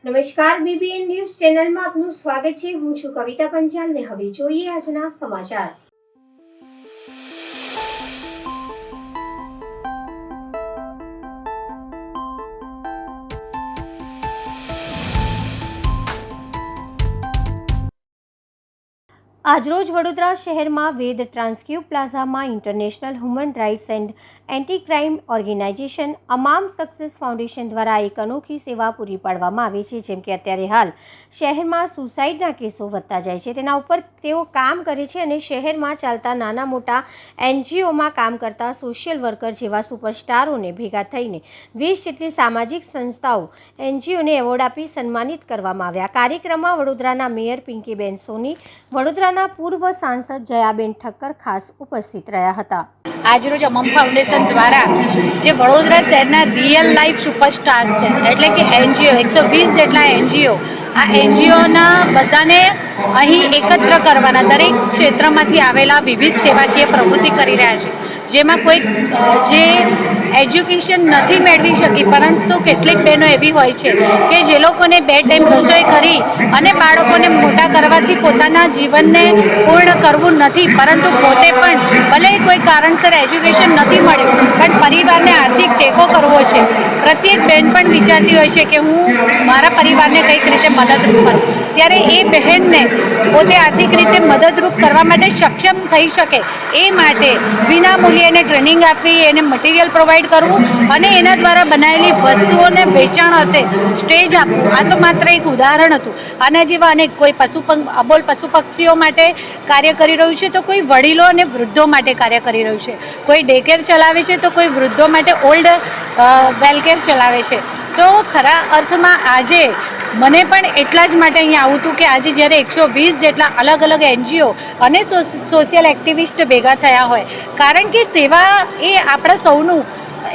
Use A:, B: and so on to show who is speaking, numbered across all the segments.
A: નમસ્કાર, BBN news ચેનલમાં આપનું સ્વાગત છે। હું છું કવિતા પંચાલ ને હવે જોઈએ આજના સમાચાર। આજરોજ વડોદરા શહેરમાં વેદ ટ્રાન્સક્યુ પ્લાઝામાં international human rights and anti crime organization અમામ સક્સેસ ફાઉન્ડેશન દ્વારા એક અનોખી સેવા પૂરી પાડવામાં આવે છે। જેમ કે અત્યારે હાલ શહેરમાં સુસાઇડના કેસો વધતા જાય છે, તેના ઉપર તેઓ કામ કરે છે અને શહેરમાં ચાલતા નાના મોટા એનજીઓમાં કામ કરતા સોશિયલ વર્કર જેવા સુપરસ્ટારોને ભેગા થઈને 20 જેટલી સામાજિક સંસ્થાઓ એનજીઓને એવોર્ડ આપી સન્માનિત કરવામાં આવ્યા। કાર્યક્રમમાં વડોદરાના મેયર પિંકીબેન સોની, વડોદરા પૂર્વ સાંસદ જયાબેન ઠક્કર ખાસ ઉપસ્થિત રહ્યા હતા।
B: આજરોજ અમમ ફાઉન્ડેશન દ્વારા જે વડોદરા શહેરના રિયલ લાઈફ સુપરસ્ટાર્સ છે, એટલે કે એનજીઓ 120 જેટલા એનજીઓ, આ એનજીઓના બધાને અહીં એકત્ર કરવાના, દરેક ક્ષેત્રમાંથી આવેલા વિવિધ સેવાકીય પ્રવૃત્તિ કરી રહ્યા છે, જેમાં કોઈ જે એજ્યુકેશન નથી મેળવી શકી, પરંતુ કેટલીક બહેનો એવી હોય છે કે જે લોકોને 2 ટાઈમ રસોઈ કરી અને બાળકોને મોટા કરવાથી પોતાના જીવનને પૂર્ણ કરવું નથી, પરંતુ પોતે પણ ભલે કોઈ કારણસર એજ્યુકેશન નથી મળ્યું પણ પરિવારને આર્થિક ટેકો કરવો છે। પ્રત્યેક બહેન પણ વિચારતી હોય છે કે હું મારા પરિવારને કઈક રીતે મદદરૂપ કરું, ત્યારે એ બહેનને પોતે આર્થિક રીતે મદદરૂપ કરવા માટે સક્ષમ થઈ શકે એ માટે વિના મૂલ્યે એને ટ્રેનિંગ આપવી, એને મટીરિયલ પ્રોવાઈડ કરવું અને એના દ્વારા બનાવેલી વસ્તુઓને વેચાણ અર્થે સ્ટેજ આપવું। આ તો માત્ર એક ઉદાહરણ હતું। આના જેવા અનેક, કોઈ અબોલ પશુ પક્ષીઓ માટે કાર્ય કરી રહ્યું છે, તો કોઈ વડીલો અને વૃદ્ધો માટે કાર્ય કરી રહ્યું છે, કોઈ ડે કેર ચલાવે છે, તો કોઈ વૃદ્ધો માટે ઓલ્ડ વેલકેર ચલાવે છે। તો ખરા અર્થમાં આજે મને પણ એટલા જ માટે અહીંયા આવું હતું કે આજે જ્યારે 120 જેટલા અલગ અલગ એનજીઓ અને સોશિયલ એક્ટિવિસ્ટ ભેગા થયા હોય, કારણ કે સેવા એ આપણા સૌનું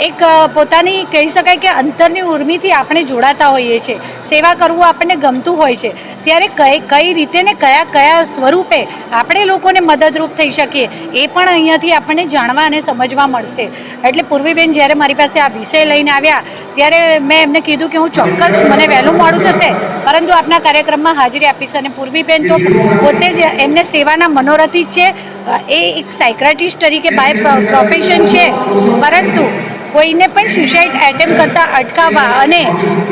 B: એક પોતાની કહી શકાય કે અંતરની ઉર્મિથી આપણે જોડાતા હોઈએ છીએ। સેવા કરવું આપણને ગમતું હોય છે, ત્યારે કઈ રીતે ને કયા સ્વરૂપે આપણે લોકોને મદદરૂપ થઈ શકીએ એ પણ અહીંયાથી આપણને જાણવા અને સમજવા મળશે। એટલે પૂર્વીબેન જ્યારે મારી પાસે આ વિષય લઈને આવ્યા ત્યારે મેં એમને કીધું કે હું ચોક્કસ, મને વહેલું મોડું થશે પરંતુ આપના કાર્યક્રમમાં હાજરી આપીશ। અને પૂર્વીબેન તો પોતે જ એમને સેવાના મનોરથી જ છે, એ એક સાયક્રેટિસ્ટ તરીકે બાય પ્રોફેશન છે, પરંતુ કોઈને પણ સુસાઇડ એટેમ્પ કરતાં અટકાવવા, અને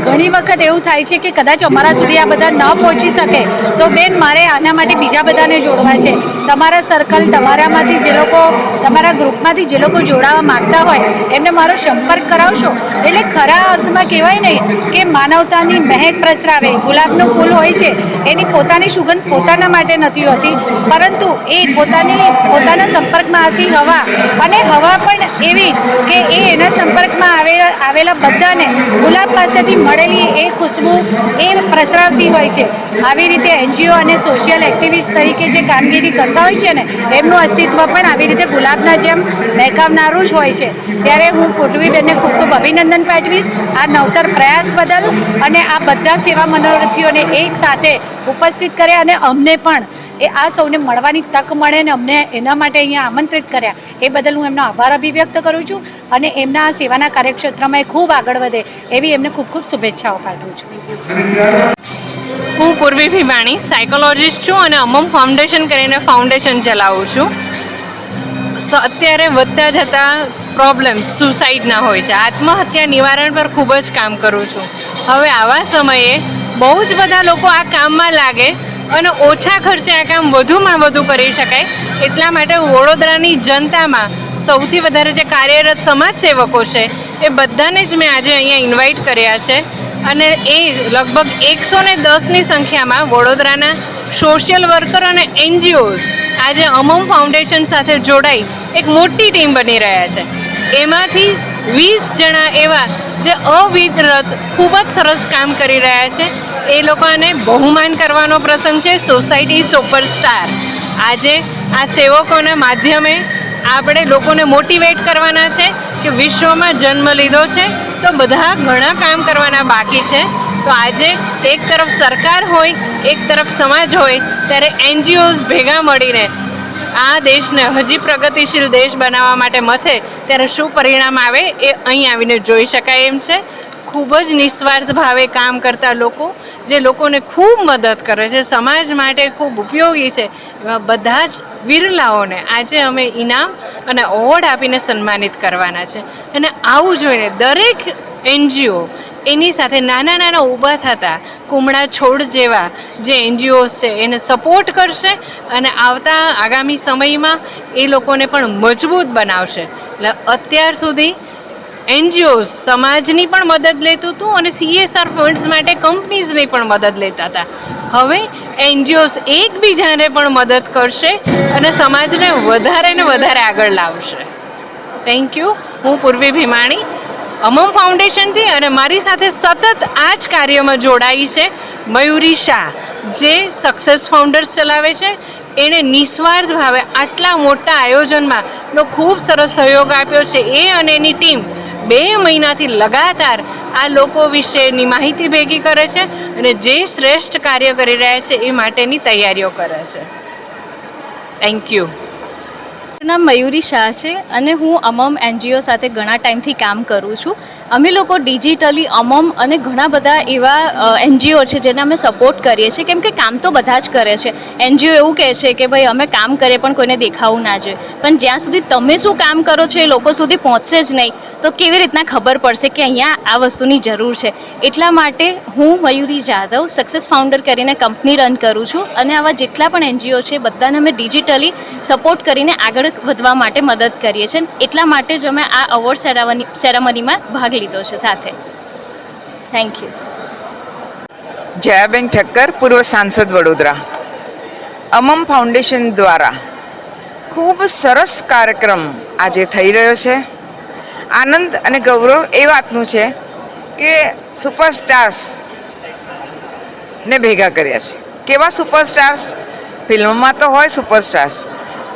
B: ઘણી વખત એવું થાય છે કે કદાચ અમારા સુધી આ બધા ન પહોંચી શકે તો બેન મારે આના માટે બીજા બધાને જોડવા છે। તમારા સર્કલ, તમારામાંથી જે લોકો, તમારા ગ્રુપમાંથી જે લોકો જોડાવા માગતા હોય એમને મારો સંપર્ક કરાવશો। એટલે ખરા અર્થમાં કહેવાય નહીં કે માનવતાની મહેક પ્રસરાવે, ગુલાબનું ફૂલ હોય છે એની પોતાની સુગંધ પોતાના માટે નથી હોતી, પરંતુ એ પોતાના સંપર્કમાં આવતી હવા, અને હવા પણ એવી જ કે એ એના સંપર્કમાં આવેલા બધાને ગુલાબ પાસેથી મળેલી એ ખુશ્બુ એ પ્રસરાવતી હોય છે। આવી રીતે એનજીઓ અને સોશિયલ એક્ટિવિસ્ટ તરીકે જે કામગીરી કરતા હોય છે ને, એમનું અસ્તિત્વ પણ આવી રીતે ગુલાબના જેમ મહેકાવનારું જ હોય છે। ત્યારે હું પૂર્વીબેનને ખૂબ ખૂબ અભિનંદન પાઠવીશ આ નવતર પ્રયાસ બદલ, અને આ બધા સેવા મનોરથીઓને એક સાથે ઉપસ્થિત કર્યા અને અમને પણ આ સૌને મળવાની તક મળે ને અમને એના માટે અહીંયા આમંત્રિત કર્યા એ બદલ હું એમનો આભાર અભિવ્યક્ત કરું છું, અને એમના સેવાના કાર્યક્ષેત્રમાં ખૂબ આગળ વધે એવી એમને ખૂબ ખૂબ શુભેચ્છાઓ પાઠવું છું।
C: હું પૂર્વી ભીમાણી સાયકોલોજિસ્ટ છું અને અમમ ફાઉન્ડેશન કરીને ફાઉન્ડેશન ચલાવું છું। અત્યારે વધતા જતા પ્રોબ્લેમ્સ સુસાઇડના હોય છે, આત્મહત્યા નિવારણ પર ખૂબ જ કામ કરું છું। હવે આવા સમયે બહુ જ બધા લોકો આ કામમાં લાગે અને ઓછા ખર્ચે આ કામ વધુમાં વધુ કરી શકાય, એટલા માટે વડોદરાની જનતામાં સૌથી વધારે જે કાર્યરત સમાજ સેવકો છે એ બધાને જ મેં આજે અહીંયા ઇન્વાઇટ કર્યા છે, અને એ લગભગ 110ની સંખ્યામાં વડોદરાના સોશિયલ વર્કર અને એનજીઓઝ આજે અમમ ફાઉન્ડેશન સાથે જોડાઈ એક મોટી ટીમ બની રહ્યા છે। એમાંથી 20 જણા એવા જે અવિરત ખૂબ જ સરસ કામ કરી રહ્યા છે, એ લોકોને બહુમાન કરવાનો પ્રસંગ છે સોસાયટી સુપરસ્ટાર। આજે આ સેવકોના માધ્યમે આપણે લોકોને મોટિવેટ કરવાના છે કે વિશ્વમાં જન્મ લીધો છે તો બધા ઘણા કામ કરવાના બાકી છે। તો આજે એક તરફ સરકાર હોય, એક તરફ સમાજ હોય, ત્યારે એનજીઓઝ ભેગા મળીને આ દેશને હજી પ્રગતિશીલ દેશ બનાવવા માટે મથે ત્યારે શું પરિણામ આવે એ અહીં આવીને જોઈ શકાય એમ છે। ખૂબ જ નિસ્વાર્થ ભાવે કામ કરતા લોકો જે લોકોને ખૂબ મદદ કરે છે, સમાજ માટે ખૂબ ઉપયોગી છે, એવા બધા જ વિરલાઓને આજે અમે ઇનામ અને એવોર્ડ આપીને સન્માનિત કરવાના છે. અને આવું જોઈને દરેક એનજીઓ એની સાથે નાના નાના ઊભા થતા કુમળા છોડ જેવા જે એનજીઓઝ છે એને સપોર્ટ કરશે અને આવતા આગામી સમયમાં એ લોકોને પણ મજબૂત બનાવશે. એટલે અત્યાર સુધી એનજીઓઝ સમાજની પણ મદદ લેતું હતું અને CSR ફંડ્સ માટે કંપનીઝની પણ મદદ લેતા હતા. હવે એનજીઓઝ એકબીજાને પણ મદદ કરશે અને સમાજને વધારે ને વધારે આગળ લાવશે. Thank you. હું પૂર્વી ભીમાણી અમમ ફાઉન્ડેશનથી, અને મારી સાથે સતત આ જ કાર્યમાં જોડાઈ છે મયુરી શાહ, જે સક્સેસ ફાઉન્ડર્સ ચલાવે છે. એણે નિસ્વાર્થ ભાવે આટલા મોટા આયોજનમાં નો ખૂબ સરસ સહયોગ આપ્યો છે. એ અને એની ટીમ 2 મહિનાથી લગાતાર આ લોકો વિશેની માહિતી ભેગી કરે છે અને જે શ્રેષ્ઠ કાર્ય કરી રહ્યા છે એ માટેની તૈયારીઓ કરે છે. Thank you.
D: મારું નામ મયુરી શાહ છે અને હું અમમ NGO સાથે ઘણા ટાઈમથી કામ કરું છું. અમે લોકો ડિજિટલી અમમ અને ઘણા બધા એવા NGO છે જેને અમે સપોર્ટ કરીએ છીએ, કેમ કે કામ તો બધા જ કરે છે. NGO એવું કહે છે કે ભાઈ અમે કામ કરીએ પણ કોઈને દેખાવું ના જોઈએ, પણ જ્યાં સુધી તમે શું કામ કરો છો એ લોકો સુધી પહોંચશે જ નહીં તો કેવી રીતના ખબર પડશે કે અહીંયા આ વસ્તુની જરૂર છે. એટલા માટે હું મયુરી જાદવ સક્સેસ ફાઉન્ડર કરીને કંપની રન કરું છું અને આવા જેટલા પણ NGO છે બધાને અમે ડિજિટલી સપોર્ટ કરીને આગળ વધવા માટે મદદ કરીએ છીએ. એટલા માટે જ અમે આ અવોર્ડ સેરેમનીમાં ભાગ લીધો છે સાથે. Thank you.
E: જયાબેન ઠક્કર, પૂર્વ સાંસદ વડોદરા. અમમ ફાઉન્ડેશન દ્વારા ખૂબ સરસ કાર્યક્રમ આજે થઈ રહ્યો છે. આનંદ અને ગૌરવ એ વાતનું છે કે સુપરસ્ટાર્સ ને ભેગા કર્યા છે. કેવા સુપરસ્ટાર્સ? ફિલ્મોમાં તો હોય સુપરસ્ટાર્સ,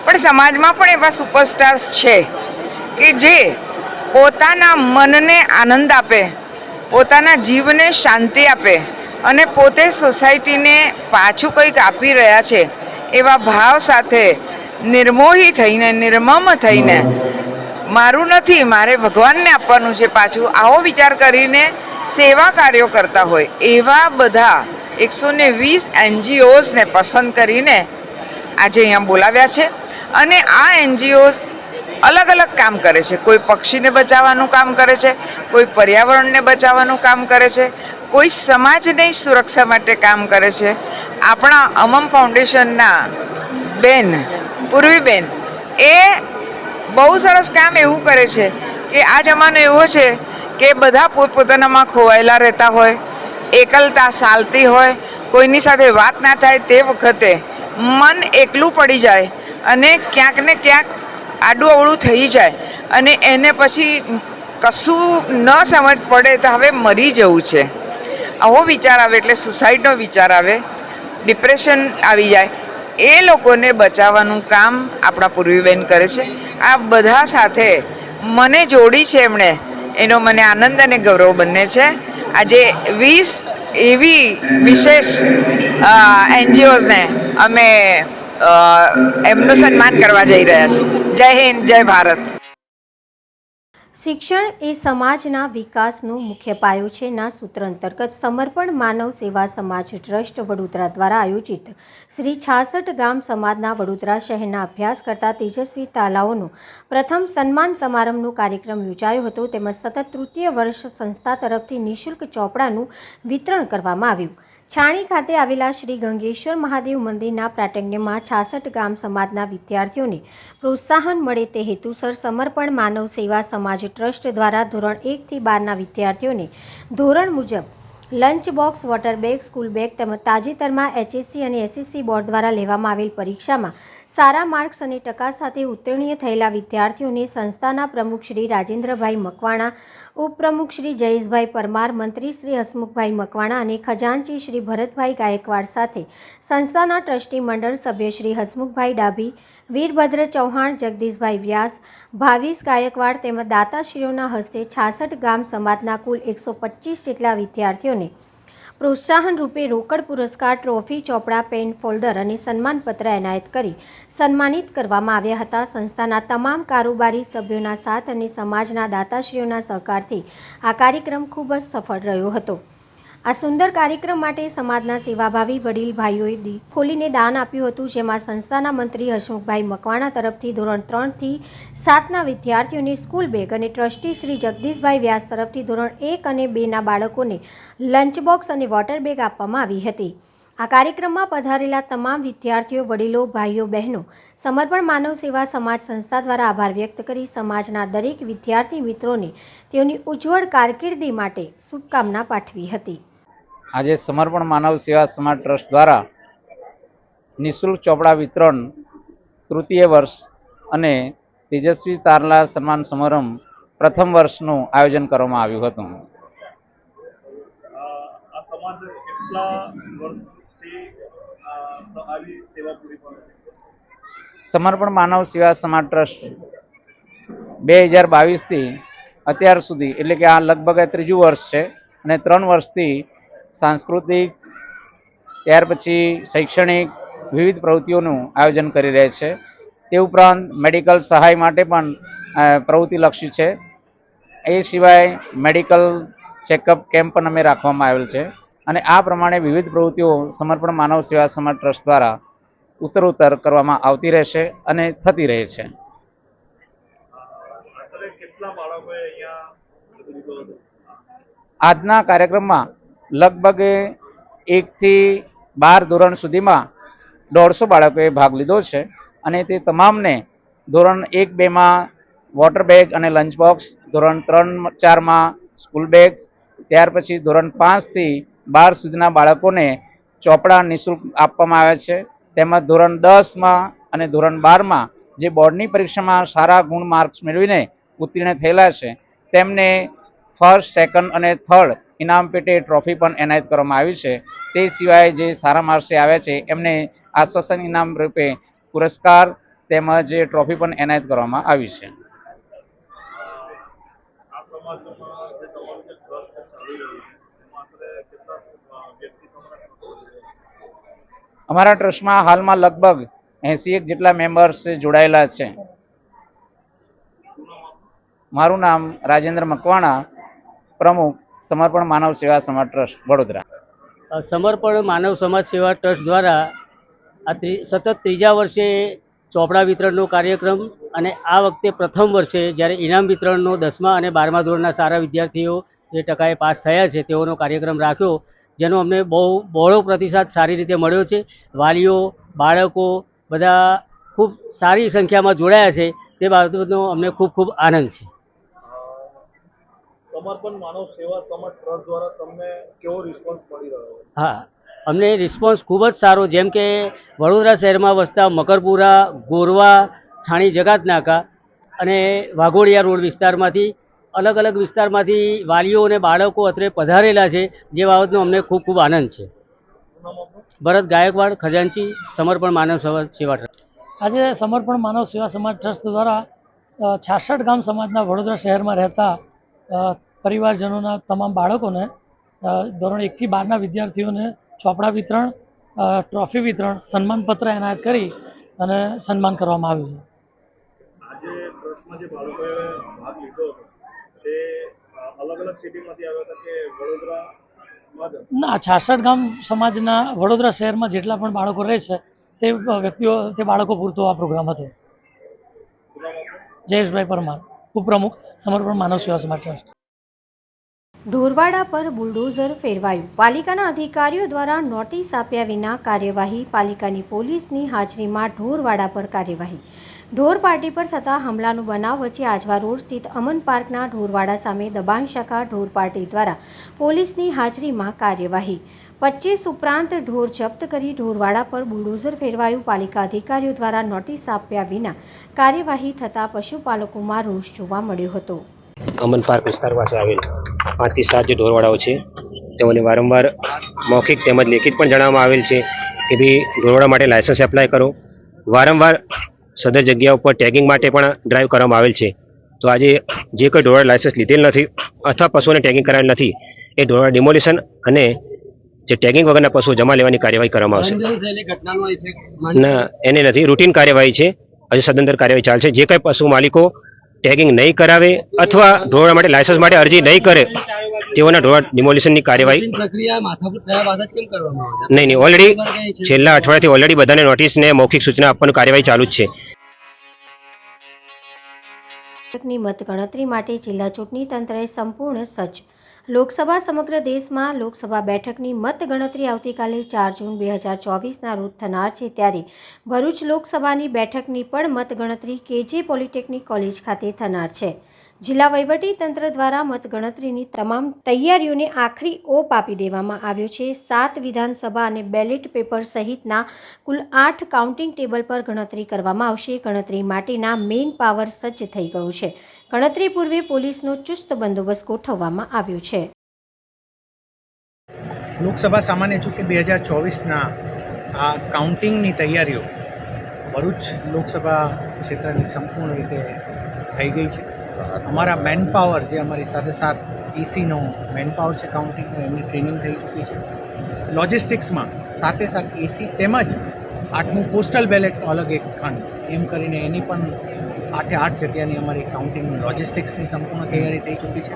E: પણ સમાજમાં પણ એવા સુપરસ્ટાર્સ છે કે જે પોતાના મનને આનંદ આપે, પોતાના જીવને શાંતિ આપે અને પોતે સોસાયટીને પાછું કંઈક આપી રહ્યા છે એવા ભાવ સાથે નિર્મોહી થઈને, નિર્મમ થઈને, મારું નથી મારે ભગવાનને આપવાનું છે પાછું, આવો વિચાર કરીને સેવા કાર્યો કરતા હોય એવા બધા 120 NGOsને પસંદ કરીને આજે અહીંયા બોલાવ્યા છે. અને આ NGOs અલગ અલગ કામ કરે છે. કોઈ પક્ષીને બચાવવાનું કામ કરે છે, કોઈ પર્યાવરણને બચાવવાનું કામ કરે છે, કોઈ સમાજની સુરક્ષા માટે કામ કરે છે. આપણા અમમ ફાઉન્ડેશનના બેન પૂર્વીબેન એ બહુ સરસ કામ એવું કરે છે કે આ જમાનો એવો છે કે બધા પોતપોતાનામાં ખોવાયેલા રહેતા હોય, એકલતા સાલતી હોય, કોઈની સાથે વાત ના થાય તે વખતે મન એકલું પડી જાય અને ક્યાંક ને ક્યાંક આડું અવળું થઈ જાય અને એને પછી કશું ન સમજ પડે તો હવે મરી જવું છે, આવો વિચાર આવે એટલે સુસાઇડનો વિચાર આવે, ડિપ્રેશન આવી જાય. એ લોકોને બચાવવાનું કામ આપણા પૂર્વીબેન કરે છે. આ બધા સાથે મને જોડી છે એમણે, એનો મને આનંદ અને ગૌરવ બંને છે. આજે 20 એવી વિશેષ NGOsને અમે એમનું સન્માન કરવા જઈ રહ્યા છીએ. જય હિન્દ, જય ભારત.
A: શિક્ષણ એ સમાજના વિકાસનો મુખ્ય પાયો છે ના સૂત્ર અંતર્ગત સમર્પણ માનવ સેવા સમાજ ટ્રસ્ટ વડોદરા દ્વારા આયોજિત શ્રી 66 ગામ સમાજના વડોદરા શહેરના અભ્યાસ કરતા તેજસ્વી તાલાઓનો પ્રથમ સન્માન સમારંભનો કાર્યક્રમ યોજાયો હતો. તેમજ સતત તૃતીય વર્ષ સંસ્થા તરફથી નિઃશુલ્ક ચોપડાનું વિતરણ કરવામાં આવ્યું. છાણી ખાતે આવેલા શ્રી ગંગેશ્વર મહાદેવ મંદિરના પ્રાંગણમાં 66 ગામ સમાજના વિદ્યાર્થીઓને પ્રોત્સાહન મળે તે હેતુસર સમર્પણ માનવ સેવા સમાજ ટ્રસ્ટ દ્વારા ધોરણ 1 થી 12ના વિદ્યાર્થીઓને ધોરણ મુજબ lunch box, water bag, school bag તેમજ તાજેતરમાં HSC અને SSC બોર્ડ દ્વારા લેવામાં આવેલ પરીક્ષામાં સારા માર્ક્સ અને ટકા સાથે ઉત્તીર્ણ થયેલા વિદ્યાર્થીઓને સંસ્થાના પ્રમુખ શ્રી રાજેન્દ્રભાઈ મકવાણા, ઉપપ્રમુખ શ્રી જયેશભાઈ પરમાર, મંત્રી શ્રી હસમુખભાઈ મકવાણા અને ખજાનચી શ્રી ભરતભાઈ ગાયકવાડ સાથે સંસ્થાના ટ્રસ્ટી મંડળ સભ્ય શ્રી હસમુખભાઈ ડાભી, વીરભદ્ર ચૌહાણ, જગદીશભાઈ વ્યાસ, ભાવિશ ગાયકવાડ તેમજ દાતાશ્રીઓના હસ્તે 66 ગામ સમાજના કુલ 125 જેટલા વિદ્યાર્થીઓને પ્રોત્સાહન રૂપે રોકડ પુરસ્કાર, ટ્રોફી, ચોપડા, પેન, ફોલ્ડર અને સન્માનપત્ર એનાયત કરી સન્માનિત કરવામાં આવ્યા હતા. સંસ્થાના તમામ કારોબારી સભ્યોના સાથ અને સમાજના દાતાશ્રીઓના સહકારથી આ કાર્યક્રમ ખૂબ જ સફળ રહ્યો હતો. આ સુંદર કાર્યક્રમ માટે સમાજના સેવાભાવી વડીલ ભાઈઓએ ખોલીને દાન આપ્યું હતું, જેમાં સંસ્થાના મંત્રી હસમુખભાઈ મકવાણા તરફથી ધોરણ 3 થી 7ના વિદ્યાર્થીઓને સ્કૂલ બેગ અને ટ્રસ્ટી શ્રી જગદીશભાઈ વ્યાસ તરફથી ધોરણ 1 અને 2ના બાળકોને લંચ બોક્સ અને વોટર બેગ આપવામાં આવી હતી. આ કાર્યક્રમમાં પધારેલા તમામ વિદ્યાર્થીઓ, વડીલો, ભાઈઓ, બહેનો સમર્પણ માનવ સેવા સમાજ સંસ્થા દ્વારા આભાર વ્યક્ત કરી સમાજના દરેક વિદ્યાર્થી મિત્રોને તેઓની ઉજ્જવળ કારકિર્દી માટે શુભકામના પાઠવી હતી.
F: આજે સમર્પણ માનવ સેવા સમાજ ટ્રસ્ટ દ્વારા નિઃશુલ્ક ચોપડા વિતરણ, તૃતીય વર્ષ અને તેજસ્વી તારલા સન્માન સમારંભ પ્રથમ વર્ષનું આયોજન કરવામાં આવ્યું હતું.
G: આ સમાજ કેટલા વર્ષથી આવી સેવા પૂરી પાડે છે?
F: સમર્પણ માનવ સેવા સમાજ ટ્રસ્ટ 2022થી અત્યાર સુધી, એટલે કે આ લગભગ 3જું વર્ષ છે અને 3 વર્ષથી સાંસ્કૃતિક, ત્યાર પછી શૈક્ષણિક વિવિધ પ્રવૃત્તિઓનું આયોજન કરી રહે છે. તે ઉપરાંત મેડિકલ સહાય માટે પણ પ્રવૃત્તિલક્ષી છે. એ સિવાય મેડિકલ ચેકઅપ કેમ્પ પણ અમે રાખવામાં આવેલ છે અને આ પ્રમાણે વિવિધ પ્રવૃત્તિઓ સમર્પણ માનવ સેવા સમાજ ટ્રસ્ટ દ્વારા ઉત્તરોત્તર કરવામાં આવતી રહેશે અને થતી રહે છે.
G: આશરે કેટલા બાળકોએ અહીંયા લીધો હતો?
F: આજના કાર્યક્રમમાં લગભગ 1 થી 12 ધોરણ સુધીમાં 150 બાળકોએ ભાગ લીધો છે અને તે તમામને ધોરણ 1, 2માં વોટર બેગ અને લંચ બોક્સ, ધોરણ 3, 4માં સ્કૂલ બેગ્સ, ત્યાર પછી ધોરણ 5 થી 12 સુધીના બાળકોને ચોપડા નિઃશુલ્ક આપવામાં આવે છે. તેમજ ધોરણ 10માં અને ધોરણ 12માં જે બોર્ડની પરીક્ષામાં સારા ગુણ માર્ક્સ મેળવીને ઉત્તીર્ણ થયેલા છે તેમને ફર્સ્ટ, સેકન્ડ અને થર્ડ ઇનામ પેટે ટ્રોફી પણ એનાયત કરવામાં આવી છે. તે સિવાય જે સારા માર્ક્સે આવ્યા છે એમને આશ્વાસન ઇનામ રૂપે પુરસ્કાર તેમજ ટ્રોફી પણ એનાયત કરવામાં આવી છે.
G: આ સમાજમાં જે તમારું જે ટ્રસ્ટ ચાલી રહ્યું છે એમાં આશરે કેટલા વ્યક્તિ
F: અમારા ટ્રસ્ટમાં હાલમાં લગભગ 81 જેટલા મેમ્બર્સ જોડાયેલા છે. મારું નામ રાજેન્દ્ર મકવાણા, પ્રમુખ સમર્પણ માનવ સેવા સમાજ ટ્રસ્ટ વડોદરા.
H: સમર્પણ માનવ સમાજ સેવા ટ્રસ્ટ દ્વારા આ સતત 3જા વર્ષે ચોપડા વિતરણનો કાર્યક્રમ અને આ વખતે પ્રથમ વર્ષે જ્યારે ઇનામ વિતરણનો 10મા અને 12મા ધોરણના સારા વિદ્યાર્થીઓ જે ટકાએ પાસ થયા છે તેઓનો કાર્યક્રમ રાખ્યો, જેનો અમને બહોળો પ્રતિસાદ સારી રીતે મળ્યો છે. વાલીઓ, બાળકો બધા ખૂબ સારી સંખ્યામાં જોડાયા છે. તે બાબતનો અમને ખૂબ ખૂબ આનંદ છે.
G: સમર્પણ માનવ સેવા સમાજ ટ્રસ્ટ દ્વારા તમને કેવો રિસ્પોન્સ મળી રહ્યો?
H: હા, અમને રિસ્પોન્સ ખૂબ જ સારો, જેમ કે વડોદરા શહેરમાં વસતા મકરપુરા, ગોરવા, છાણી જગાત નાકા અને વાઘોડિયા રોડ વિસ્તારમાંથી અલગ અલગ વિસ્તારમાંથી વાલીઓ અને બાળકો અત્રે પધારેલા છે, જે બાબતનો અમને ખૂબ ખૂબ આનંદ છે. ભરત ગાયકવાડ, ખજાનચી, સમર્પણ માનવ સેવા ટ્રસ્ટ.
I: આજે સમર્પણ માનવ સેવા સમાજ ટ્રસ્ટ દ્વારા 66 ગામ સમાજના વડોદરા શહેરમાં રહેતા પરિવારજનોના તમામ બાળકોને ધોરણ 1 થી 12ના વિદ્યાર્થીઓને ચોપડા વિતરણ, ટ્રોફી વિતરણ, સન્માનપત્ર એનાયત કરી અને સન્માન કરવામાં આવ્યું છે.
G: આજે ટ્રસ્ટમાં જે બાળકોએ ભાગ લીધો હતો તે અલગ અલગ સિટીમાંથી આવ્યા હતા કે વડોદરામાં જ?
I: ના, 66 ગામ સમાજના વડોદરા શહેરમાં જેટલા પણ બાળકો રહે છે તે બાળકો પૂરતો આ પ્રોગ્રામ હતો. જયેશભાઈ પરમાર, ઉપપ્રમુખ સમર્પણ માનવ સેવા સમાજ ટ્રસ્ટ.
A: ઢોરવાડા પર બુલડોઝર ફેરવાયું. પાલિકાના અધિકારીઓ દ્વારા નોટિસ આપ્યા વિના કાર્યવાહી. પાલિકાની પોલીસની હાજરીમાં ઢોરવાડા પર કાર્યવાહી. ઢોર પાર્ટી પર થતા હુમલાનો બનાવ વચ્ચે આજવા રોડ સ્થિત અમન પાર્કના ઢોરવાડા સામે દબાણ શાખા ઢોર પાર્ટી દ્વારા પોલીસની હાજરીમાં કાર્યવાહી. 25 ઉપરાંત ઢોર જપ્ત કરી ઢોરવાડા પર બુલડોઝર ફેરવાયું. પાલિકા અધિકારીઓ દ્વારા નોટિસ આપ્યા વિના કાર્યવાહી થતાં પશુપાલકોમાં રોષ જોવા મળ્યો હતો.
J: અમન પાર્ક વિસ્તાર પાસે આવેલ 5 થી 7 જે ઢોરવાડાઓ છે તેઓને વારંવાર મૌખિક તેમજ લેખિત પણ જણાવવામાં આવેલ છે કે ભાઈ ઢોરવાડા માટે લાયસન્સ એપ્લાય કરો. વારંવાર સદર જગ્યા ઉપર ટેગિંગ માટે પણ ડ્રાઈવ કરવામાં આવેલ છે. તો આજે જે કોઈ ઢોરવાડા લાયસન્સ લીધેલ નથી અથવા પશુઓને ટેગિંગ કરાવેલ નથી એ ઢોરવાડા ડિમોલિશન અને જે ટેગિંગ વગરના પશુઓ જમા લેવાની કાર્યવાહી કરવામાં આવશે. ના, એને નથી, રૂટીન કાર્યવાહી છે. હજુ સદંતર કાર્યવાહી ચાલશે. જે કંઈ પશુ માલિકો ટેગિંગ નહીં કરાવે અથવા ઢોરવાડા માટે લાયસન્સ માટે અરજી નહીં કરે તેઓના ઢોરવાડા ડિમોલિશનની કાર્યવાહી
H: પ્રક્રિયા માથાકૂટ થયા બાદ જ કેમ કરવામાં આવે?
J: નહીં ઓલરેડી છેલ્લા અઠવાડિયાથી ઓલરેડી બધાને નોટિસ ને મૌખિક સૂચના આપવાની કાર્યવાહી ચાલુ જ છે.
A: બેઠકની મતગણતરી માટે જિલ્લા ચૂંટણી તંત્રએ સંપૂર્ણ સજ્જ. લોકસભા સમગ્ર દેશમાં લોકસભા બેઠકની મતગણતરી આવતીકાલે 4 જૂન 2024ના રોજ થનાર છે, ત્યારે ભરૂચ લોકસભાની બેઠકની પણ મતગણતરી KJ પોલિટેકનિક કોલેજ ખાતે થનાર છે. જિલ્લા વહીવટી તંત્ર દ્વારા મતગણતરીની તમામ તૈયારીઓને આખરી ઓપ આપી દેવામાં આવ્યો છે. 7 વિધાનસભા અને બેલેટ પેપર સહિતના કુલ 8 કાઉન્ટિંગ ટેબલ પર ગણતરી કરવામાં આવશે. ગણતરી માટેના મેઇન પાવર સજ્જ થઈ ગયો છે. ગણતરી પૂર્વે પોલીસનો ચુસ્ત બંદોબસ્ત ગોઠવવામાં આવ્યો છે.
K: લોકસભા સામાન્ય ચૂંટણી 2024ના આ કાઉન્ટિંગની તૈયારીઓ ભરૂચ લોકસભા ક્ષેત્રની સંપૂર્ણ રીતે થઈ ગઈ છે. અમારા મેનપાવર જે અમારી સાથે ECનો મેનપાવર છે કાઉન્ટિંગનો, એમની ટ્રેનિંગ થઈ ચૂકી છે. લોજિસ્ટિક્સમાં સાથે EC તેમજ 8મું પોસ્ટલ બેલેટનું અલગ એક ખંડ એમ કરીને એની પણ 8 જગ્યાની અમારી કાઉન્ટિંગ લોજિસ્ટિક્સની સંપૂર્ણ તૈયારી થઈ ચૂકી છે.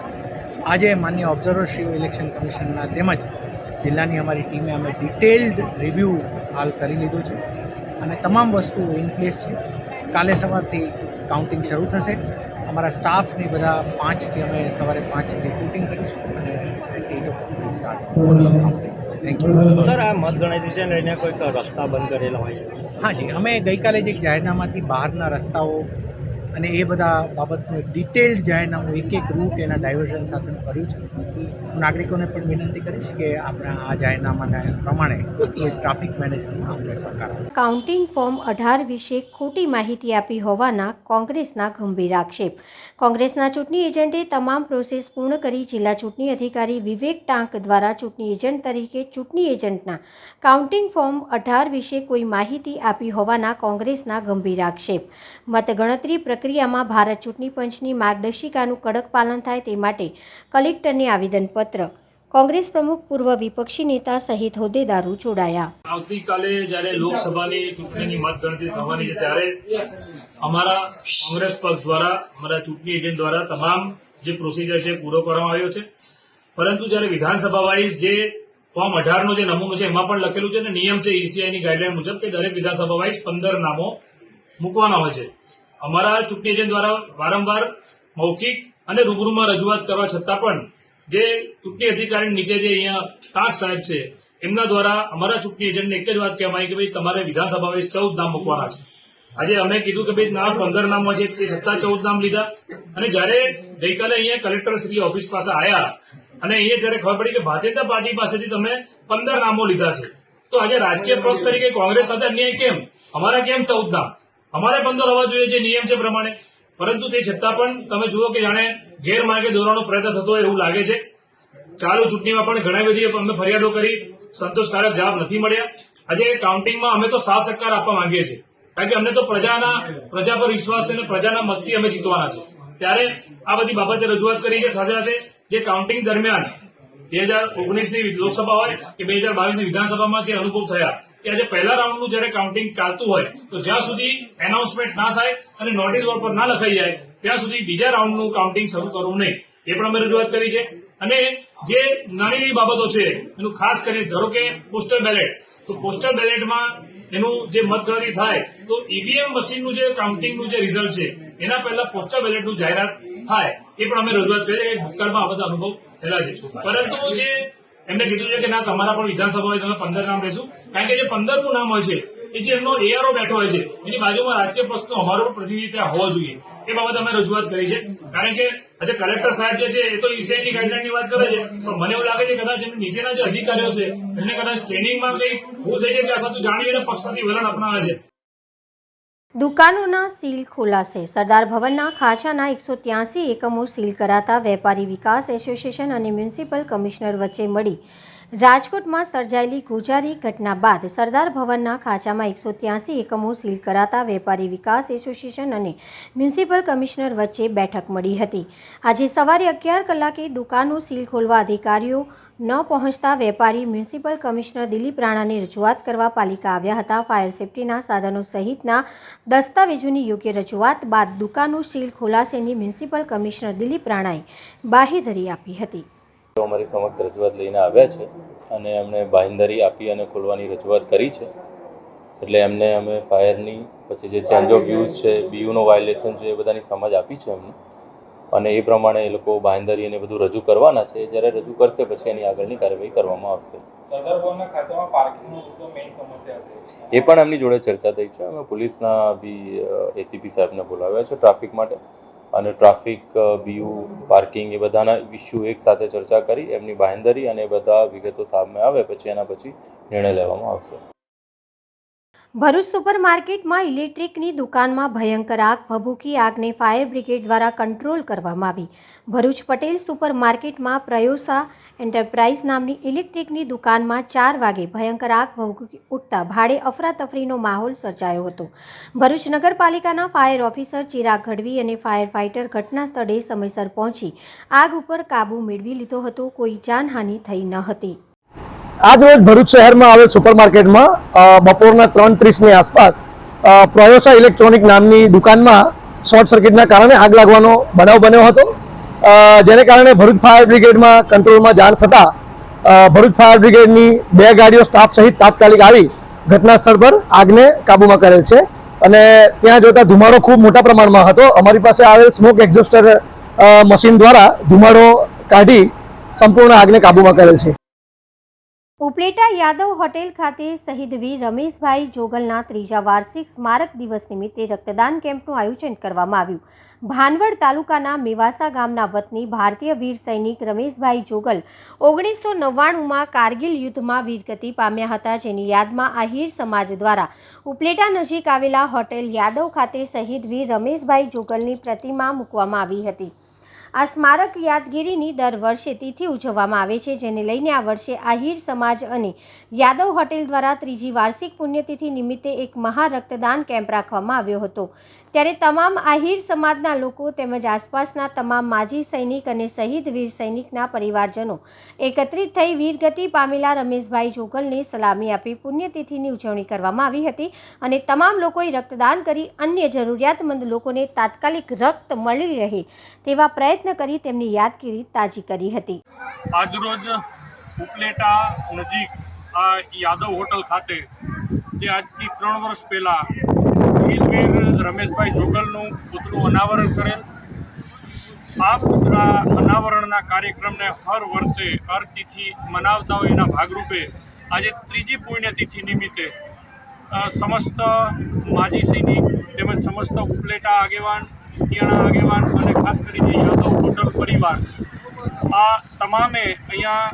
K: આજે માન્ય ઓબ્ઝર્વરશ્રીઓ ઇલેક્શન કમિશનના તેમજ જિલ્લાની અમારી ટીમે અમે ડિટેલ્ડ રિવ્યૂ હાલ કરી લીધું છે અને તમામ વસ્તુઓ ઇન પ્લેસ છે. કાલે સવારથી કાઉન્ટિંગ શરૂ થશે. અમારા સ્ટાફની બધા 5થી અમે સવારે 5થી રિપોર્ટિંગ કરીશું અને 28 સ્ટાર્ટ. Thank you
G: sir. આ મતગણતરી છે ને એને કોઈક રસ્તા બંધ કરેલા હોય?
K: હાજી, અમે ગઈકાલે જ એક જાહેરનામાથી બહારના રસ્તાઓ અને એ બધા બાબતનું એક ડિટેલ્ડ જાહેરનામું એક રૂટ એના ડાયવર્ઝન સાથેનું કર્યું છે. હું નાગરિકોને પણ વિનંતી કરીશ કે આપણા આ જાહેરનામાના પ્રમાણે ટ્રાફિક મેનેજમેન્ટમાં આપણે સહકાર આપે.
A: કાઉન્ટિંગ ફોર્મ 18 વિશે ખોટી માહિતી આપી હોવાના કોંગ્રેસના ગંભીર આક્ષેપ. કોંગ્રેસના ચૂંટણી એજન્ટે તમામ પ્રોસેસ પૂર્ણ કરી જિલ્લા ચૂંટણી અધિકારી વિવેક ટાંક દ્વારા ચૂંટણી એજન્ટ તરીકે ચૂંટણી એજન્ટના કાઉન્ટિંગ ફોર્મ 18 વિશે કોઈ માહિતી આપી હોવાના કોંગ્રેસના ગંભીર આક્ષેપ. મતગણતરી પ્રક્રિયામાં ભારત ચૂંટણી પંચની માર્ગદર્શિકાનું કડક પાલન થાય તે માટે કલેક્ટરને આવેદનપત્ર. કોંગ્રેસ પ્રમુખ, પૂર્વ વિપક્ષી નેતા સહિત હોદ્દેદારો જોડાયા.
L: આવતીકાલે જ્યારે લોકસભાની ચૂંટણીની મતગણતરી થવાની છે ત્યારે અમારા કોંગ્રેસ પક્ષ દ્વારા અમારા ચૂંટણી એજન્ટ દ્વારા તમામ જે પ્રોસિજર છે પૂરો કરવામાં આવ્યો છે. પરંતુ જ્યારે વિધાનસભા વાઇઝ જે ફોર્મ 18નો જે નમૂનો છે એમાં પણ લખેલું છે અને નિયમ છે ECIની ગાઈડલાઈન મુજબ કે દરેક વિધાનસભા વાઇઝ 15 નામો મૂકવાના હોય છે. અમારા ચૂંટણી એજન્ટ દ્વારા વારંવાર મૌખિક અને રૂબરૂમાં રજૂઆત કરવા છતાં પણ જે ચૂંટણી અધિકારી નીચે જે અહીંયા ટાંક સાહેબ છે એમના દ્વારા અમારા ચૂંટણી એજન્ટને એક જ વાત કહેવાય કે ભાઈ તમારે વિધાનસભા વાઇઝ 14 નામ મૂકવાના છે. આજે અમે કીધું કે ભાઈ નામ 15 નામ હોય છે તે છતાં 14 નામ લીધા. અને જ્યારે ગઈકાલે અહીંયા કલેક્ટર શ્રી ઓફિસ પાસે આવ્યા અને અહીંયા જ્યારે ખબર પડી કે ભારતીય જનતા પાર્ટી પાસેથી તમે 15 નામો લીધા છે, તો આજે રાજકીય પક્ષ તરીકે કોંગ્રેસ સાથે અન્યાય કેમ? અમારા કેમ 14 નામ? અમારે 15 હોવા જોઈએ જે નિયમ છે પ્રમાણે. પરંતુ તે છતાં પણ તમે જુઓ કે જાણે ગેરમાર્ગે દોરવાનો પ્રયત્ન થતો હોય એવું લાગે છે. ચાલુ ચૂંટણીમાં પણ ઘણી બધી અમે ફરિયાદો કરી, સંતોષકારક જવાબ નથી મળ્યા. આજે કાઉન્ટિંગમાં અમે તો સાથ સહકાર આપવા માંગીએ છીએ, કારણ કે અમને તો પ્રજા પર વિશ્વાસ છે અને પ્રજાના મતથી અમે જીતવાના છે. ત્યારે આ બધી બાબતે રજૂઆત કરી છે. સાથે સાથે જે કાઉન્ટિંગ દરમિયાન 2019ની લોકસભા હોય કે 2022ની વિધાનસભામાં જે અનુભવ થયા કે આજે પહેલા રાઉન્ડનું જયારે કાઉન્ટિંગ ચાલતું હોય તો જ્યાં સુધી એનાઉન્સમેન્ટ ના થાય અને નોટિસ બોર્ડ પર ના લખાઈ જાય ત્યાં સુધી બીજા રાઉન્ડનું કાઉન્ટિંગ શરૂ કરવું નહીં, એ પણ અમે રજૂઆત કરી છે. અને જે નાની બાબતો છે એનું ખાસ કરીને ધારો કે પોસ્ટલ બેલેટ, તો પોસ્ટલ બેલેટમાં એનું જે મતગણતરી થાય તો EVM મશીનનું જે કાઉન્ટિંગનું જે રિઝલ્ટ છે એના પહેલા પોસ્ટલ બેલેટનું જાહેરાત થાય, એ પણ અમે રજૂઆત કરી છે કે ભૂતકાળમાં આ બધા અનુભવ થયેલા છે. પરંતુ જે એમને કીધું છે કે ના તમારા પણ વિધાનસભા હોય તમે 15 નામ લેશું, કારણ કે જે 15મું નામ હોય છે એ જે એમનો ARO બેઠો હોય છે એની બાજુમાં રાજકીય પક્ષનો અમારો પણ પ્રતિનિધિ ત્યાં હોવો જોઈએ, એ બાબતે અમે રજૂઆત કરી છે. કારણ કે આજે કલેક્ટર સાહેબ જે છે એ તો ECIની ગાઈડલાઈનની વાત કરે છે, પણ મને એવું લાગે છે કદાચ એમની નીચેના જે અધિકારીઓ છે એમને કદાચ ટ્રેનિંગમાં કંઈ ભૂલ થઈ છે કે અથવા તો જાણીને પક્ષપાતી વલણ અપનાવે છે.
A: દુકાનોના સીલ ખોલાશે. સરદાર ભવનના ખાંચાના 183 એકમો સીલ કરાતા વેપારી વિકાસ એસોસિએશન અને મ્યુનિસિપલ કમિશનર વચ્ચે મળી રાજકોટમાં સર્જાયેલી ગોજારી ઘટના બાદ સરદાર ભવનના ખાંચામાં 183 એકમો સીલ કરાતા વેપારી વિકાસ એસોસિએશન અને મ્યુનિસિપલ કમિશનર વચ્ચે બેઠક મળી હતી. આજે સવારે 11 કલાકે દુકાનો સીલ ખોલવા અધિકારીઓ ન પહોંચતા વેપારી મ્યુનિસિપલ કમિશનર દિલીપ રાણાને રજૂઆત કરવા પાલિકા આવ્યા હતા. ફાયર સેફટીના સાધનો સહિતના દસ્તાવેજોની યોગ્ય રજૂઆત બાદ દુકાનો સીલ ખોલાશેની મ્યુનિસિપલ કમિશનર દિલીપ રાણાએ બાહેધરી આપી હતી.
M: અમારી સમક્ષ રજૂઆત લઈને આવ્યા છે અને એમણે બાંહેધરી આપી અને ખોલવાની રજૂઆત કરી છે. એટલે એમને અમે ફાયરની પછી જે ચેન્જ ઓફ યુઝ છે, બીયુનો વાયોલેશન છે, એ બધાની સમજ આપી છે એમને અને એ પ્રમાણે એ લોકો બાંહેધરી અને બધું રજૂ કરવાના છે. જ્યારે રજૂ કરશે પછી એની આગળની કાર્યવાહી કરવામાં આવશે. એ પણ એમની જોડે ચર્ચા થઈ છે. અમે પોલીસના બી એસીપી સાહેબને બોલાવ્યા છે ટ્રાફિક માટે અને ટ્રાફિક, બીયુ, પાર્કિંગ એ બધાના ઇસ્યુ એક સાથે ચર્ચા કરી એમની બાંહેધરી અને બધા વિગતો સામે આવે પછી એના પછી નિર્ણય લેવામાં આવશે.
A: ભરૂચ સુપરમાર્કેટમાં ઇલેક્ટ્રિકની દુકાનમાં ભયંકર આગ ભભૂકી. આગને ફાયર બ્રિગેડ દ્વારા કંટ્રોલ કરવામાં આવી. ભરૂચ પટેલ સુપરમાર્કેટમાં પ્રયોસા એન્ટરપ્રાઇઝ નામની ઇલેક્ટ્રિકની દુકાનમાં 4 વાગે ભયંકર આગ ભભૂકી ઉઠતા ભાડે અફરાતફરીનો માહોલ સર્જાયો હતો. ભરૂચ નગરપાલિકાના ફાયર ઓફિસર ચિરાગ ગઢવી અને ફાયર ફાઇટર ઘટના સ્થળે સમયસર પહોંચી આગ ઉપર કાબૂ મેળવી લીધો હતો. કોઈ જાનહાનિ થઈ ન હતી.
N: આજ રોજ ભરૂચ શહેરમાં આવેલ સુપરમાર્કેટમાં બપોરના 3:30ની આસપાસ પ્રયોસા ઇલેક્ટ્રોનિક નામની દુકાનમાં શોર્ટ સર્કિટના કારણે આગ લાગવાનો બનાવ બન્યો હતો, જેને કારણે ભરૂચ ફાયર બ્રિગેડમાં કંટ્રોલમાં જાણ થતાં ભરૂચ ફાયર બ્રિગેડની 2 ગાડીઓ સ્ટાફ સહિત તાત્કાલિક આવી ઘટના સ્થળ પર આગને કાબૂમાં કરેલ છે અને ત્યાં જોતા ધુમાડો ખૂબ મોટા પ્રમાણમાં હતો. અમારી પાસે આવેલ સ્મોક એક્ઝોસ્ટર મશીન દ્વારા ધુમાડો કાઢી સંપૂર્ણ આગને કાબૂમાં કરેલ છે.
A: ઉપલેટા યાદવ હોટેલ ખાતે શહીદ વીર રમેશભાઈ જોગલના 3જા વાર્ષિક સ્મારક દિવસ નિમિત્તે રક્તદાન કેમ્પનું આયોજન કરવામાં આવ્યું. ભાનવડ તાલુકાના મેવાસા ગામના વતની ભારતીય વીર સૈનિક રમેશભાઈ જોગલ 1999માં કારગિલ યુદ્ધમાં વીરગતિ પામ્યા હતા, જેની યાદમાં આહિર સમાજ દ્વારા ઉપલેટા નજીક આવેલા હોટેલ યાદવ ખાતે શહીદ વીર રમેશભાઈ જોગલની પ્રતિમા મૂકવામાં આવી હતી. આ સ્મારક યાદગીરીની દર વર્ષે તિથિ ઉજવવામાં આવે છે, જેને લઈને આ વર્ષે આહિર સમાજ અને યાદવ હોટેલ દ્વારા 3જી વાર્ષિક પુણ્યતિથિ નિમિત્તે એક મહા રક્તદાન કેમ્પ રાખવામાં આવ્યો હતો. ત્યારે તમામ આહિર સમાજના લોકો તેમજ આસપાસના તમામ માજી સૈનિક અને શહીદ વીર સૈનિકના પરિવારજનો એકત્રિત થઈ વીરગતિ પામેલા રમેશભાઈ જોગલને સલામી આપી પુણ્યતિથિની ઉજવણી કરવામાં આવી હતી અને તમામ લોકોએ રક્તદાન કરી અન્ય જરૂરિયાતમંદ લોકોને તાત્કાલિક રક્ત મળી રહે તેવા પ્રયત્ન કરી તેમની યાદગીરી તાજી કરી હતી.
L: આજરોજ ઉપલેટા નજીક આ યાદવ હોટલ ખાતે જે આજથી 3 વર્ષ પહેલાં શહીદ વીર રમેશભાઈ જોગલનું પુતળું અનાવરણ કરેલ. આ પુતળા અનાવરણના કાર્યક્રમને હર વર્ષે હર તિથિ મનાવતા હોય એના ભાગરૂપે આજે 3જી પુણ્યતિથિ નિમિત્તે સમસ્ત માજી સૈનિક તેમજ સમસ્ત ઉપલેટા આગેવાન, તિયાણા આગેવાન અને ખાસ કરીને યાદવ હોટલ પરિવાર આ તમામે અહીંયા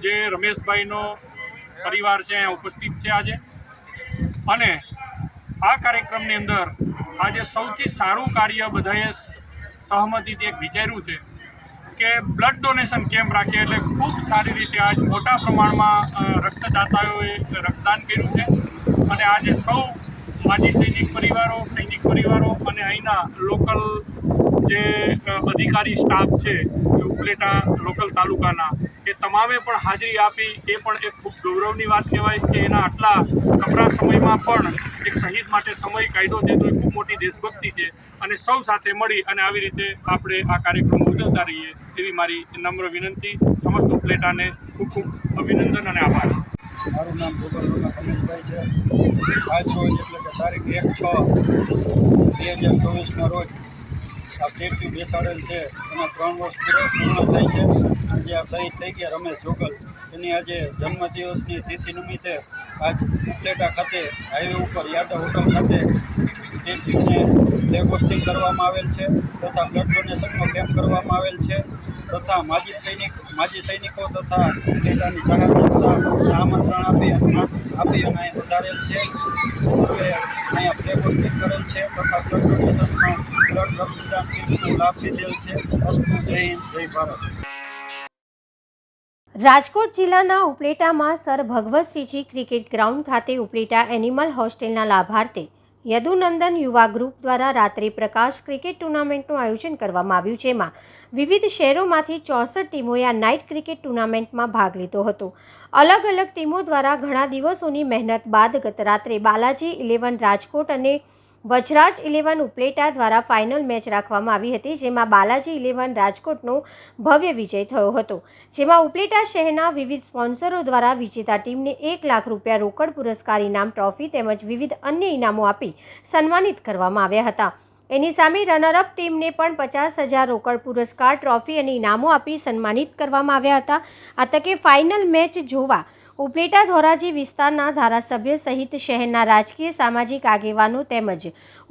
L: જે રમેશભાઈનો પરિવાર છે અહીંયા ઉપસ્થિત છે આજે. અને આ કાર્યક્રમની અંદર આજે સૌથી સારું કાર્ય બધાએ સહમતિથી એક વિચાર્યું છે કે બ્લડ ડોનેશન કેમ્પ રાખીએ. એટલે ખૂબ સારી રીતે આજ મોટા પ્રમાણમાં રક્તદાતાઓએ રક્તદાન કર્યું છે અને આજે સૌ માજી સૈનિક પરિવારો અને અહીંના લોકલ જે અધિકારી સ્ટાફ છે એ ઉપલેટા લોકલ તાલુકાના એ તમામે પણ હાજરી આપી. એ પણ એક ખૂબ ગૌરવની વાત કહેવાય કે એના આટલા કપરા સમયમાં પણ એક શહીદ માટે સમય કાઢ્યો છે, તો એ ખૂબ મોટી દેશભક્તિ છે અને સૌ સાથે મળી અને આવી રીતે આપણે આ કાર્યક્રમ ઉજવતા રહીએ તેવી મારી નમ્ર વિનંતી. સમસ્ત ઉપલેટાને ખૂબ ખૂબ અભિનંદન અને આભાર.
O: મારું નામ ગોપાલ કમલેશભાઈ છે. આજ રોજ એટલે કે તારીખ 1/6/2024ના રોજ આ સ્ટેચ્યુ બેસાડેલ છે એના 3 વર્ષ પૂર્ણ થાય છે. આજે આ શહીદ થઈ ગયા રમેશ જોગલ, એની આજે જન્મદિવસની તિથિ નિમિત્તે આજ ઉપલેટા ખાતે હાઈવે ઉપર યાદવ હોટલ ખાતે સ્ટેચ્યુને ફ્લેગ હોસ્ટિંગ કરવામાં આવેલ છે તથા બ્લડ ડોનેશનનો કેમ્પ કરવામાં આવેલ છે તથા માજી સૈનિકો તથા ઉપલેટાની જાહેર જનતા આમંત્રણ આપી અને અહીં વધારેલ છે. હવે અહીંયા ફ્લેગ હોસ્ટિંગ કરેલ છે તથા બ્લડ ડોનેશનમાં બ્લડ રક્તદાન કેમ્પનો લાભ લીધેલ છે. જય હિન્દ, જય ભારત.
A: રાજકોટ જિલ્લાના ઉપલેટામાં સર ભગવતસિંહજી ક્રિકેટ ગ્રાઉન્ડ ખાતે ઉપલેટા એનિમલ હોસ્ટેલના લાભાર્થે યદુનંદન યુવા ગ્રુપ દ્વારા રાત્રિ પ્રકાશ ક્રિકેટ ટુર્નામેન્ટનું આયોજન કરવામાં આવ્યું, જેમાં વિવિધ શહેરોમાંથી 64 ટીમોએ આ નાઇટ ક્રિકેટ ટુર્નામેન્ટમાં ભાગ લીધો હતો. અલગ અલગ ટીમો દ્વારા ઘણા દિવસોની મહેનત બાદ ગત રાત્રે બાલાજી 11 રાજકોટ અને વજરાજ 11 ઉપલેટા દ્વારા ફાઇનલ મેચ રાખવામાં આવી હતી, જેમાં બાલાજી 11 રાજકોટનો ભવ્ય વિજય થયો હતો, જેમાં ઉપલેટા શહેરના વિવિધ સ્પોન્સરો દ્વારા વિજેતા ટીમને 1 લાખ રૂપિયા રોકડ પુરસ્કાર, ઇનામ, ટ્રોફી તેમજ વિવિધ અન્ય ઇનામો આપી સન્માનિત કરવામાં આવ્યા હતા. એની સામે રનરઅપ ટીમને પણ 50,000 રોકડ પુરસ્કાર, ટ્રોફી અને ઇનામો આપી સન્માનિત કરવામાં આવ્યા હતા. આ તકે ફાઇનલ મેચ જોવા ઉપલેટા ધોરાજી વિસ્તારના ધારાસભ્ય સહિત શહેરના રાજકીય સામાજિક આગેવાનો તેમજ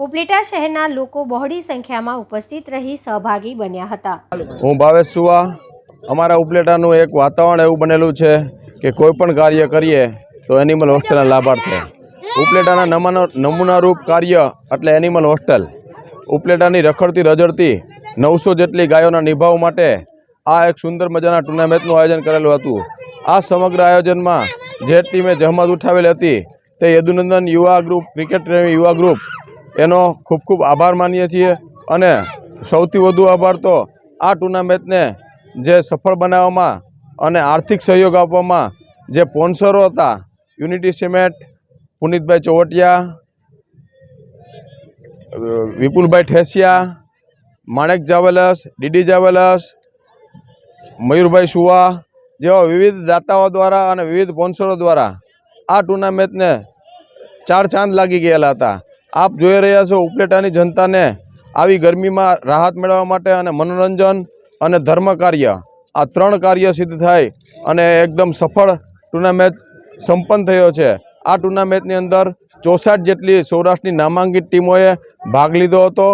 A: ઉપલેટા શહેરના લોકો બહોળી સંખ્યામાં ઉપસ્થિત રહી સહભાગી બન્યા હતા.
P: હું ભાવેશ સુવા. અમારા ઉપલેટાનું એક વાતાવરણ એવું બનેલું છે કે કોઈ પણ કાર્ય કરીએ તો એનિમલ હોસ્ટેલના લાભાર્થે. ઉપલેટાના નમૂનારૂપ કાર્ય એટલે એનિમલ હોસ્ટેલ. ઉપલેટાની રખડતી રજડતી 900 જેટલી ગાયોના નિભાવ માટે આ એક સુંદર મજાના ટુર્નામેન્ટનું આયોજન કરેલું હતું. આ સમગ્ર આયોજનમાં જે ટીમે જહેમત ઉઠાવેલી હતી તે યદુનંદન યુવા ગ્રુપ, ક્રિકેટ પ્રેમી યુવા ગ્રુપ, એનો ખૂબ ખૂબ આભાર માનીએ છીએ. અને સૌથી વધુ આભાર તો આ ટુર્નામેન્ટને જે સફળ બનાવવામાં અને આર્થિક સહયોગ આપવામાં જે સ્પોન્સરો હતા, યુનિટી સિમેન્ટ, પુનિતભાઈ ચોવટિયા, વિપુલભાઈ ઠેસિયા, માણેક જાવેલસ, ડીડી જાવેલસ, મયુરભાઈ સુવા જેવા વિવિધ દાતાઓ દ્વારા અને વિવિધ સ્પોન્સરો દ્વારા આ ટુર્નામેન્ટને 4 ચાંદ લાગી ગયેલા હતા. આપ જોઈ રહ્યા છો ઉપલેટાની જનતાને આવી ગરમીમાં રાહત મેળવવા માટે અને મનોરંજન અને ધર્મ કાર્ય, આ 3 કાર્ય સિદ્ધ થાય અને એકદમ સફળ ટુર્નામેન્ટ સંપન્ન થયો છે. આ ટુર્નામેન્ટની અંદર 64 જેટલી સૌરાષ્ટ્રની નામાંકિત ટીમોએ ભાગ લીધો હતો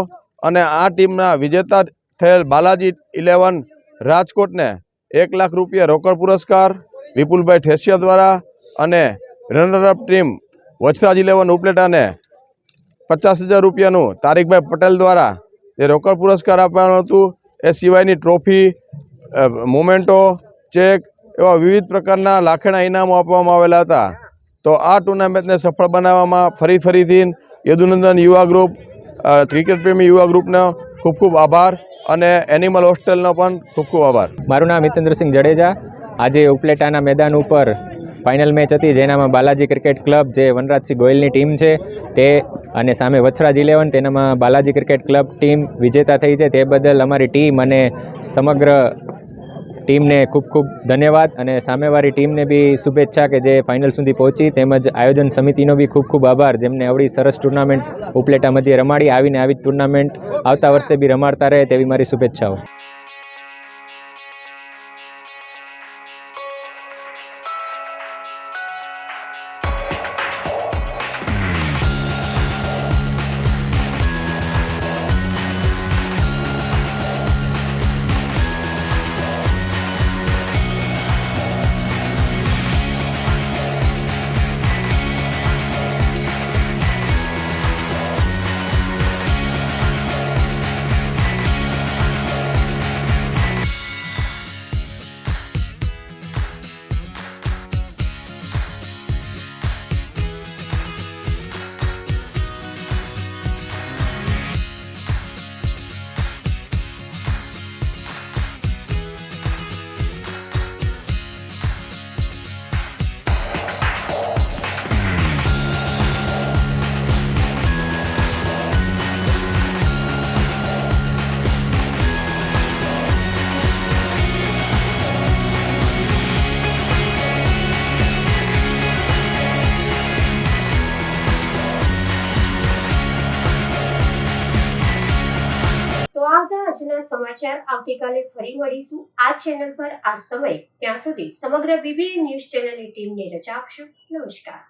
P: અને આ ટીમના વિજેતા થયેલ બાલાજી 11 રાજકોટને 1 લાખ રૂપિયા રોકડ પુરસ્કાર વિપુલભાઈ ઠેસિયા દ્વારા અને રનરઅપ ટીમ વજરાજ 11 ઉપલેટાને 50,000 રૂપિયાનું તારીકભાઈ પટેલ દ્વારા જે રોકડ પુરસ્કાર આપવાનું હતું. એ સિવાયની ટ્રોફી, મોમેન્ટો, ચેક એવા વિવિધ પ્રકારના લાખેણા ઇનામો આપવામાં આવેલા હતા. તો આ ટુર્નામેન્ટને સફળ બનાવવામાં ફરીથી યદુનંદન યુવા ગ્રુપ, ક્રિકેટ પ્રેમી યુવા ગ્રુપનો ખૂબ ખૂબ આભાર અને એનિમલ હોસ્ટેલનો પણ ખૂબ ખૂબ આભાર.
Q: મારું નામ હિતેન્દ્રસિંહ જડેજા. આજે ઉપલેટાના મેદાન ઉપર ફાઇનલ મેચ હતી, જેનામાં બાલાજી ક્રિકેટ ક્લબ, જે વનરાજસિંહ ગોયલની ટીમ છે તે, અને સામે વજરાજ 11, તેનામાં બાલાજી ક્રિકેટ ક્લબ ટીમ વિજેતા થઈ છે. તે બદલ અમારી ટીમ અને સમગ્ર ટીમને ખૂબ ખૂબ ધન્યવાદ અને સામેવાળી ટીમને બી શુભેચ્છા કે જે ફાઇનલ સુધી પહોંચી, તેમજ આયોજન સમિતિનો બી ખૂબ ખૂબ આભાર, જેમને આવડી સરસ ટુર્નામેન્ટ ઉપલેટા મધ્યે રમાડી. આવીને આવી ટુર્નામેન્ટ આવતા વર્ષે બી રમાડતા રહે તેવી મારી શુભેચ્છાઓ.
A: આજના સમાચાર આવતીકાલે ફરી મળીશું આ ચેનલ પર આ સમય. ત્યાં સુધી સમગ્ર BBN ન્યૂઝ ચેનલની ટીમને રજા આપશો. નમસ્કાર.